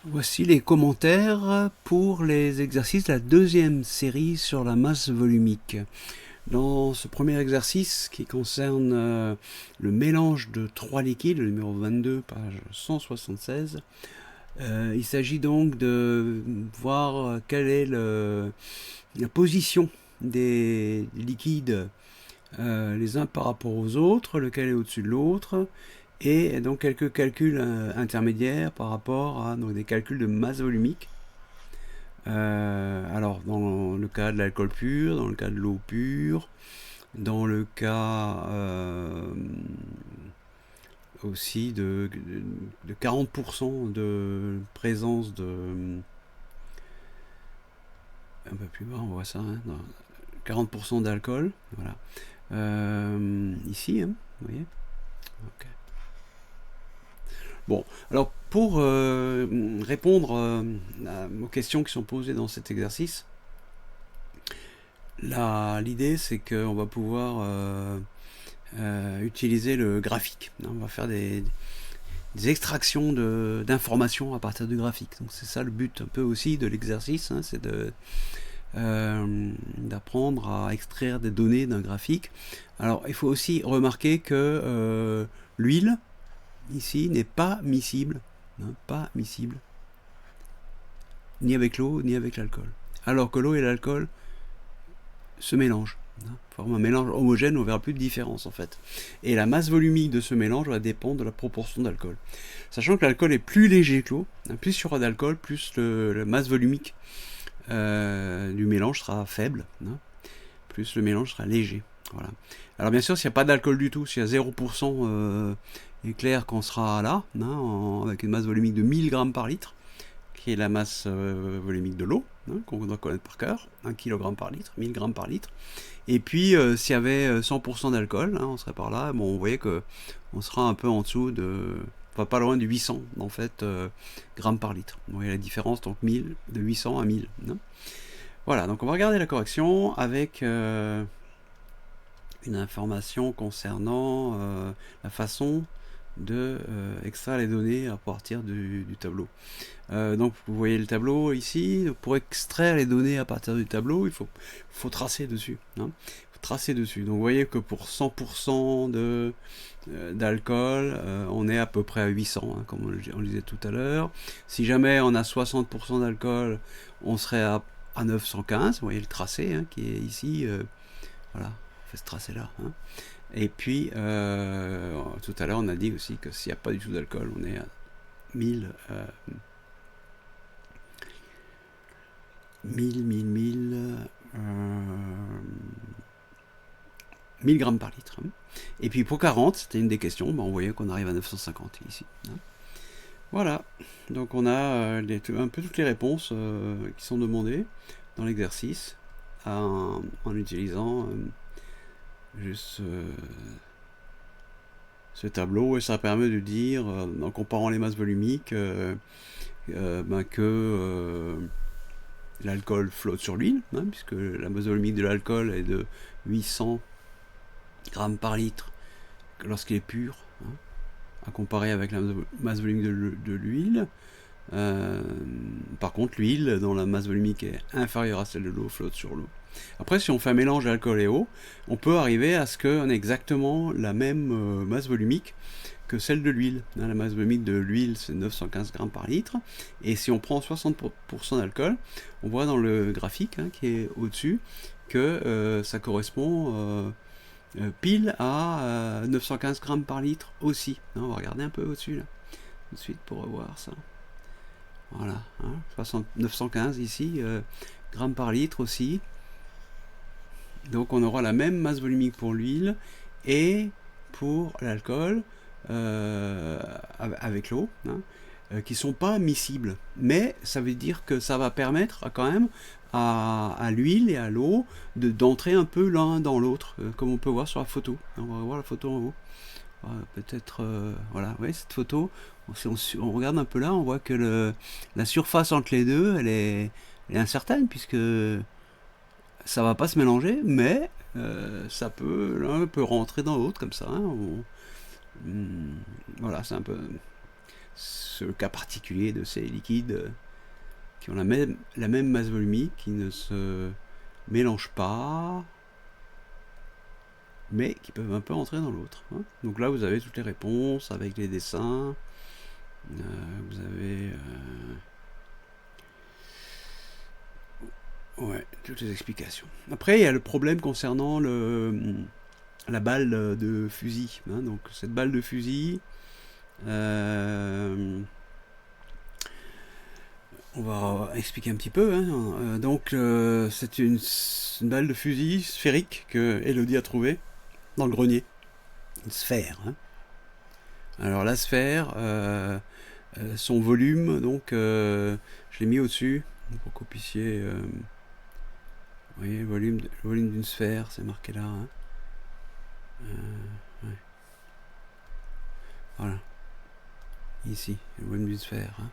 Voici les commentaires pour les exercices de la deuxième série sur la masse volumique. Dans ce premier exercice qui concerne le mélange de trois liquides, le numéro 22, page 176, il s'agit donc de voir quelle est la position des liquides les uns par rapport aux autres, lequel est au-dessus de l'autre, et donc quelques calculs intermédiaires par rapport à donc, des calculs de masse volumique. Alors dans le cas de l'alcool pur, dans le cas de l'eau pure, dans le cas aussi de 40% de présence de... Un peu plus bas on voit ça, hein, 40% d'alcool, voilà. Ici, hein, vous voyez. Okay. Bon, alors pour répondre aux questions qui sont posées dans cet exercice, l'idée c'est qu'on va pouvoir utiliser le graphique. On va faire des extractions d'informations à partir du graphique. Donc c'est ça le but un peu aussi de l'exercice, hein, c'est d'apprendre à extraire des données d'un graphique. Alors il faut aussi remarquer que l'huile ici n'est pas miscible, hein, pas miscible, ni avec l'eau ni avec l'alcool. Alors que l'eau et l'alcool se mélangent, hein, forment un mélange homogène, on verra plus de différence en fait. Et la masse volumique de ce mélange va dépendre de la proportion d'alcool. Sachant que l'alcool est plus léger que l'eau, hein, plus il y aura d'alcool, plus la masse volumique du mélange sera faible, hein, plus le mélange sera léger. Voilà. Alors bien sûr, s'il n'y a pas d'alcool du tout, s'il y a 0%, il est clair qu'on sera là, hein, avec une masse volumique de 1000 grammes par litre, qui est la masse volumique de l'eau, hein, qu'on doit connaître par cœur, 1 kg par litre, 1000 grammes par litre. Et puis, s'il y avait 100% d'alcool, hein, on serait par là, bon, on voyait qu'on sera un peu en dessous de... Enfin, pas loin de 800, en fait, grammes par litre. Vous voyez la différence, donc 1000, de 800 à 1000. Hein. Voilà, donc on va regarder la correction avec une information concernant la façon de extraire les données à partir du tableau. Donc vous voyez le tableau ici. Pour extraire les données à partir du tableau, il faut tracer dessus. Hein. Faut tracer dessus. Donc vous voyez que pour 100% d'alcool, on est à peu près à 800, hein, comme on le disait tout à l'heure. Si jamais on a 60% d'alcool, on serait à 915. Vous voyez le tracé, hein, qui est ici. Voilà, on fait ce tracé là. Hein. Et puis, tout à l'heure, on a dit aussi que s'il n'y a pas du tout d'alcool, on est à 1000 grammes par litre. Hein. Et puis pour 40, c'était une des questions, on voyait qu'on arrive à 950 ici. Hein. Voilà, donc on a un peu toutes les réponses qui sont demandées dans l'exercice en utilisant juste ce tableau, et ça permet de dire, en comparant les masses volumiques, que l'alcool flotte sur l'huile, hein, puisque la masse volumique de l'alcool est de 800 grammes par litre lorsqu'il est pur, hein, à comparer avec la masse volumique de l'huile. Par contre, l'huile, dont la masse volumique est inférieure à celle de l'eau, flotte sur l'eau. Après, si on fait un mélange d'alcool et eau, on peut arriver à ce qu'on ait exactement la même masse volumique que celle de l'huile. La masse volumique de l'huile, c'est 915 grammes par litre. Et si on prend 60% d'alcool, on voit dans le graphique, hein, qui est au-dessus, que ça correspond pile à 915 grammes par litre aussi. Hein, on va regarder un peu au-dessus, là, tout de suite, pour revoir ça. Voilà, hein, 915 ici, grammes par litre aussi. Donc on aura la même masse volumique pour l'huile et pour l'alcool avec l'eau, hein, qui ne sont pas miscibles. Mais ça veut dire que ça va permettre quand même à l'huile et à l'eau d'entrer un peu l'un dans l'autre, comme on peut voir sur la photo. On va voir la photo en haut. Peut-être, voilà, ouais, cette photo, si on regarde un peu là, on voit que la surface entre les deux, elle est incertaine, puisque ça va pas se mélanger, mais ça peut, l'un peut rentrer dans l'autre comme ça. Hein, voilà, c'est un peu ce cas particulier de ces liquides qui ont la même masse volumique, qui ne se mélangent pas, mais qui peuvent un peu entrer dans l'autre. Hein. Donc là, vous avez toutes les réponses avec les dessins. Vous avez ouais, toutes les explications. Après, il y a le problème concernant la balle de fusil. Hein. Donc cette balle de fusil, on va expliquer un petit peu. Hein. Donc c'est une balle de fusil sphérique que Elodie a trouvée dans le grenier. Une sphère. Hein. Alors la sphère, son volume, donc je l'ai mis au-dessus pour que vous puissiez... vous voyez, le volume d'une sphère, c'est marqué là. Hein. Ouais. Voilà. Ici, le volume d'une sphère. Hein.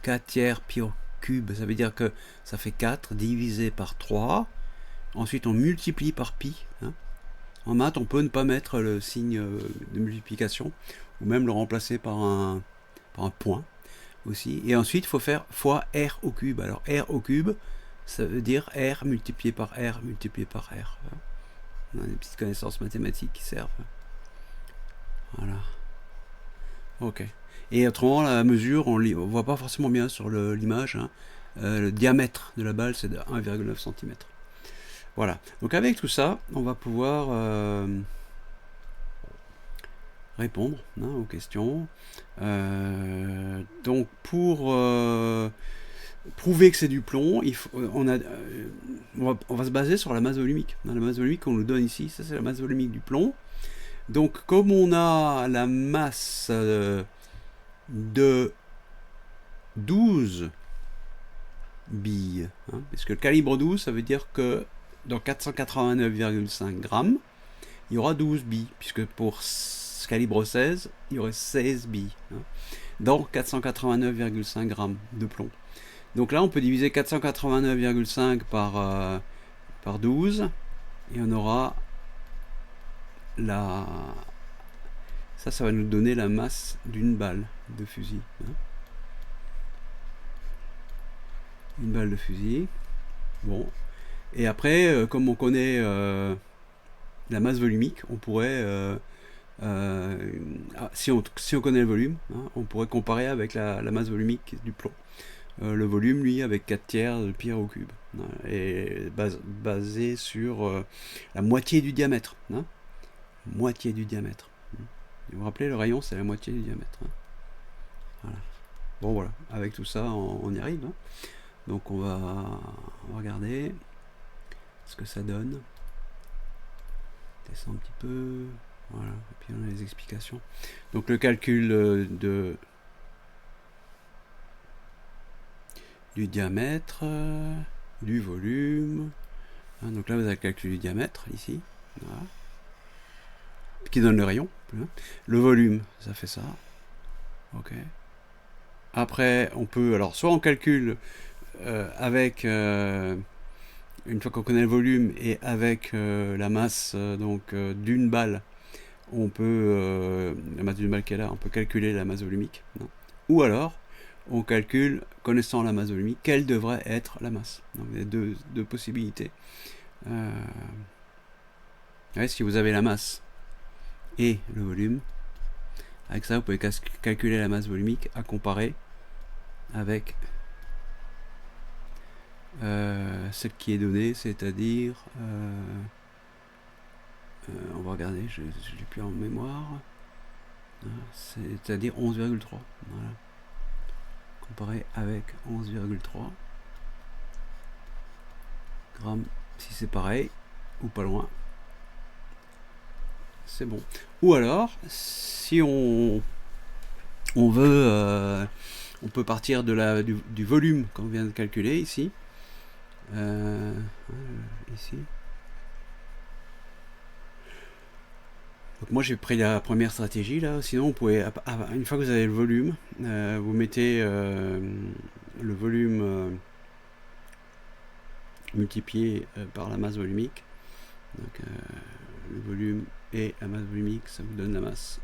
4 tiers pi au cube, ça veut dire que ça fait 4 divisé par 3. Ensuite, on multiplie par pi. Hein. En maths, on peut ne pas mettre le signe de multiplication, ou même le remplacer par un point aussi. Et ensuite, il faut faire fois r au cube. Alors, r au cube, ça veut dire r multiplié par r multiplié par r. On a des petites connaissances mathématiques qui servent. Voilà. Ok. Et autrement, la mesure, on voit pas forcément bien sur l'image. Hein. Le diamètre de la balle, c'est de 1,9 cm. Voilà. Donc avec tout ça, on va pouvoir répondre aux questions. Donc pour prouver que c'est du plomb, on va se baser sur la masse volumique. La masse volumique qu'on nous donne ici, ça c'est la masse volumique du plomb. Donc comme on a la masse de 12 billes, hein, parce que le calibre 12, ça veut dire que dans 489,5 grammes, il y aura 12 billes, puisque pour calibre 16, il y aurait 16 billes, hein, dans 489,5 grammes de plomb. Donc là, on peut diviser 489,5 par 12, et on aura ça va nous donner la masse d'une balle de fusil. Hein. Une balle de fusil. Bon. Et après, comme on connaît la masse volumique, on pourrait, si on connaît le volume, hein, on pourrait comparer avec la masse volumique du plomb. Le volume, lui, avec 4 tiers de pi au cube. Hein, et basé sur la moitié du diamètre. Hein. Moitié du diamètre. Vous vous rappelez, le rayon, c'est la moitié du diamètre. Hein. Voilà. Bon, voilà. Avec tout ça, on y arrive. Hein. Donc, on va regarder ce que ça donne. Descend un petit peu. Voilà. Et puis, on a les explications. Donc, le calcul du diamètre, du volume. Hein, donc là, vous avez le calcul du diamètre, ici. Voilà. Qui donne le rayon. Hein. Le volume, ça fait ça. Ok. Après, on peut, alors, soit on calcule avec, une fois qu'on connaît le volume, et avec la masse d'une balle, on peut, la masse d'une balle qu'elle a, on peut calculer la masse volumique. Hein. Ou alors, on calcule, connaissant la masse volumique, quelle devrait être la masse. Donc, il y a deux possibilités. Ouais, si vous avez la masse et le volume, avec ça, vous pouvez calculer la masse volumique à comparer avec celle qui est donnée, c'est-à-dire, on va regarder, je l'ai plus en mémoire, c'est-à-dire 11,3. Voilà. Comparé avec 11,3 grammes, si c'est pareil, ou pas loin, c'est bon. Ou alors, si on veut, on peut partir du volume qu'on vient de calculer ici. Ici. Donc moi j'ai pris la première stratégie là. Sinon, vous pouvez, une fois que vous avez le volume, vous mettez le volume multiplié par la masse volumique. Donc le volume et la masse volumique, ça vous donne la masse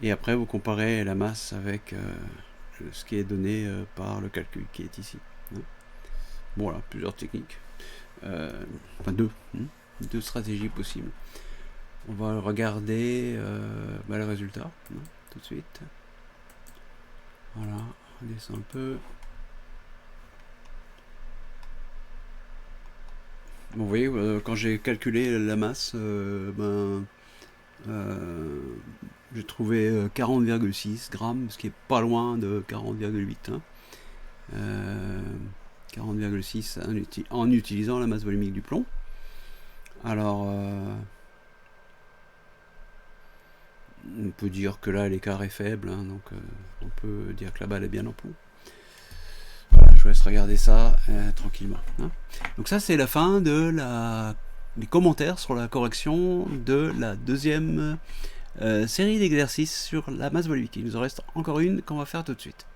Et après, vous comparez la masse avec ce qui est donné par le calcul qui est ici. Hein. Bon, voilà, plusieurs techniques. Enfin, deux stratégies possibles. On va regarder le résultat, hein, tout de suite. Voilà, on descend un peu. Bon, vous voyez, quand j'ai calculé la masse, j'ai trouvé 40,6 grammes, ce qui est pas loin de 40,8. Hein. 40,6 en utilisant la masse volumique du plomb. Alors, on peut dire que là l'écart est faible, hein, donc on peut dire que la balle est bien en plomb. Voilà, je vous laisse regarder ça tranquillement. Hein. Donc ça c'est la fin de les commentaires sur la correction de la deuxième série d'exercices sur la masse volumique. Il nous en reste encore une qu'on va faire tout de suite.